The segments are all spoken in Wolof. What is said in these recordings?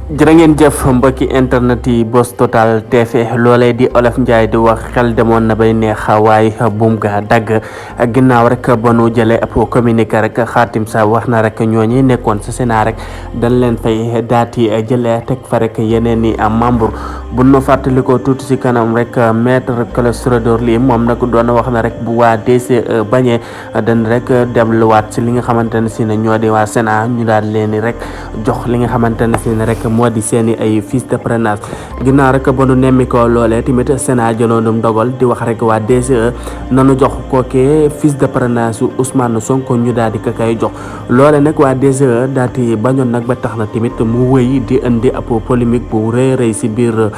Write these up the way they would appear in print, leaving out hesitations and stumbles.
jërë ngeen jëf mbokki internet yi Buzz Total TV loolee di Olof Njaay di wax xel demoon na bay neex waaye buum ga dagg ginnaaw rek ba nu jëlee ab communiqué rek Xaatim Sa wax na rek ñooñi nekkoon sa Sénat rek dañ leen fay daati jëlee teg fa rek yeneen i membre bu nu fàttalikoo tuuti si kanam rek maître Clédor Ciré Ly moom nag doon wax na rek bu waa DCE bañee dañ rek delluwaat si li nga xamante ne si ne ñoo di waa Sénat ñu daal leen rek jox li nga xamante ne si ne rek moo di seeni ay fiches de parrainage ginnaaw rek ba nu nemmi ko loolee tamit Sénat jëloonum dogal di wax rek waa DCE nanu jox kookee fiche de parrainage su Ousmane Sonko ñu daal di ko koy jox loole nag waa DCE daal di bañoon nag ba tax na tamit mu wëy di indi ab polémique bu rëy rëy si biir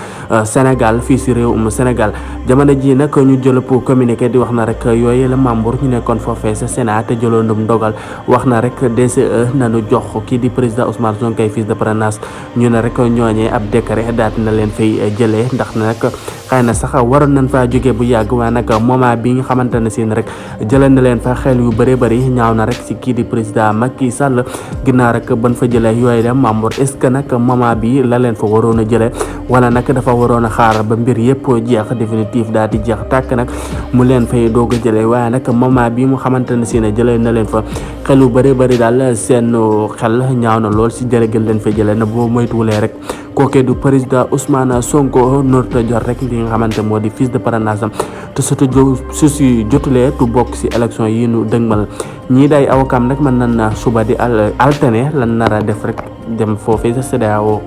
Sénégal fii si réewum Sénégal jamono ji nag ñu jël pour communiqué di wax na rek yooyu la membre ñu nekkoon foofee sa Sénat te jëloonum dogal wax na rek DCE nanu jox kii di président Ousmane Sonko kay fiche de parrainage ñu ne rek ñooñee ab décret daal na leen fay jëlee ndax nag xëy na sax waroon nañ faa jógee bu yàgg waaye nag moment bi nga xamante ne si rek jëlee na leen fa xel yu bëri bëri ñaaw na rek si kii di président Macky Sall ginnaaw rek ban fa jëlee yooyu dem membre est ce que nag moment bi la leen fa waroon a jëlee wala nag dafa waroon a xaar ba mbir yëpp jeex définitif daal di jeex tàkk nag mu leen fay doog a jëlee waaye nag moment bi mu xamante ne si ne jëlee na leen fa xel yu bëri bëri daal seen xel ñaaw na lool si jëlee gën leen fa jëlee na boo moytuwulee rek kookee du président Ousmane Sonko norta jot rek li nga xamante moo di fiche de parrainage am te surtout su si jotulee tu bokk si élection yi nu dëgmal ñii day awakam nag mën nañ na suba di altine lan nar a def rek dem foofee sa CEDEAO